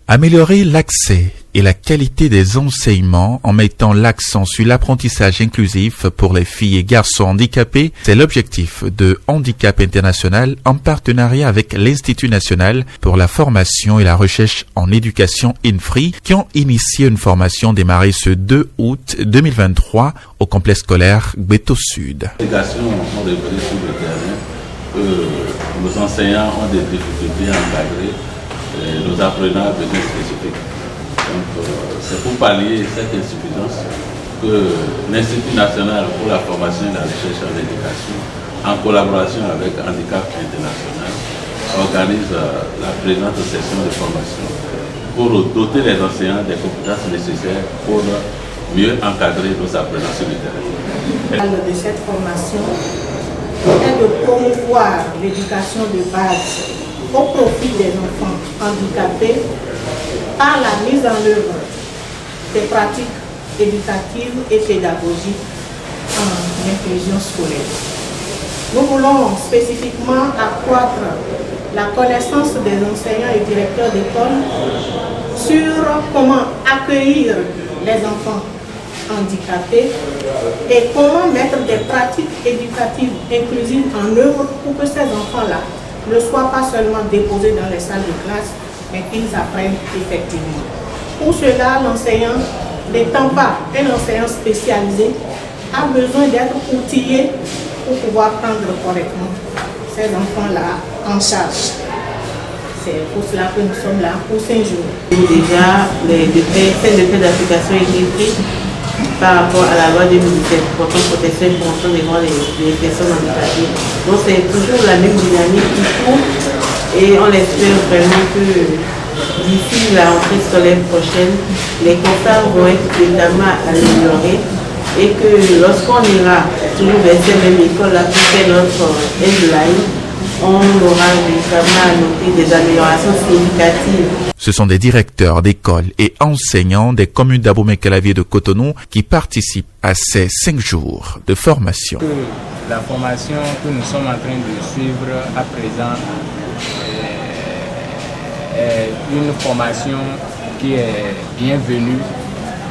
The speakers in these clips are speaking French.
Améliorer l'accès et la qualité des enseignements en mettant l'accent sur l'apprentissage inclusif pour les filles et garçons handicapés, c'est l'objectif de Handicap International en partenariat avec l'Institut national pour la formation et la recherche en éducation INFRI qui ont initié une formation démarrée ce 2 août 2023 au complexe scolaire Gbeto Sud. Les éducations ont révélé sur le terrain que nos enseignants ont des difficultés à encadrer nos apprenants à besoins spécifiques. Donc, c'est pour pallier cette insuffisance que l'Institut national pour la formation et la recherche en éducation, en collaboration avec Handicap International, organise la présente session de formation pour doter les enseignants des compétences nécessaires pour mieux encadrer nos apprenants sur le terrain. Le but de cette formation est de promouvoir l'éducation de base au profit des enfants handicapés par la mise en œuvre des pratiques éducatives et pédagogiques en inclusion scolaire. Nous voulons spécifiquement accroître la connaissance des enseignants et directeurs d'école sur comment accueillir les enfants handicapés et comment mettre des pratiques éducatives inclusives en œuvre pour que ces enfants-là ne soient pas seulement déposés dans les salles de classe, mais qu'ils apprennent effectivement. Pour cela, l'enseignant, n'étant pas un enseignant spécialisé, a besoin d'être outillé pour pouvoir prendre correctement ces enfants-là en charge. C'est pour cela que nous sommes là pour 5 jours. Déjà, les décrets d'application étaient pris par rapport à la loi 2017 pour protection et promotion des droits des personnes handicapées. Donc c'est toujours la même dynamique qui court et on espère vraiment que d'ici la rentrée scolaire prochaine, les constats vont être totalement améliorés et que lorsqu'on ira toujours vers cette même école là pour faire notre headline, on aura véritablement à noter des améliorations significatives. Ce sont des directeurs d'écoles et enseignants des communes d'Abomey-Calavier de Cotonou qui participent à ces 5 jours de formation. La formation que nous sommes en train de suivre à présent est une formation qui est bienvenue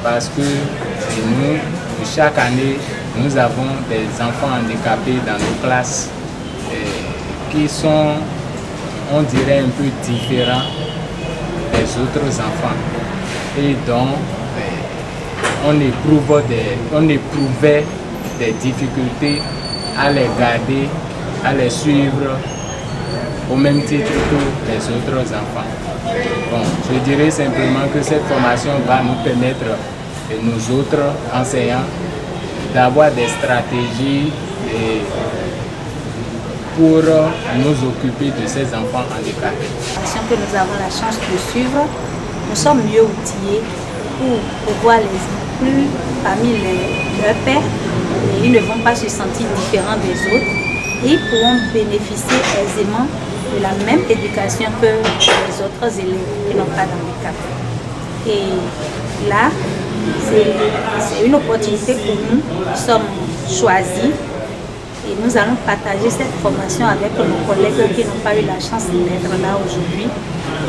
parce que nous, chaque année, nous avons des enfants handicapés dans nos classes qui sont, on dirait, un peu différents des autres enfants. Et donc, on éprouvait des difficultés à les garder, à les suivre au même titre que les autres enfants. Bon, je dirais simplement que cette formation va nous permettre, nous autres enseignants, d'avoir des stratégies pour nous occuper de ces enfants handicapés. Que nous avons la chance de suivre, nous sommes mieux outillés pour pouvoir les inclure parmi leurs pairs. Ils ne vont pas se sentir différents des autres et ils pourront bénéficier aisément de la même éducation que les autres élèves qui n'ont pas d'handicap. Et là, c'est une opportunité pour nous qui sommes choisis. Et nous allons partager cette formation avec nos collègues qui n'ont pas eu la chance d'être là aujourd'hui,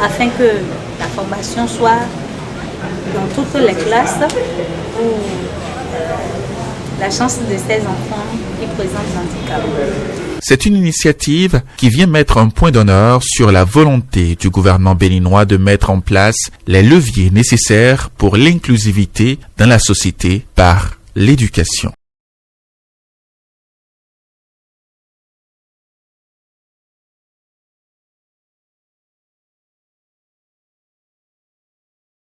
afin que la formation soit dans toutes les classes pour la chance de ces enfants qui présentent l'handicap. C'est une initiative qui vient mettre un point d'honneur sur la volonté du gouvernement béninois de mettre en place les leviers nécessaires pour l'inclusivité dans la société par l'éducation.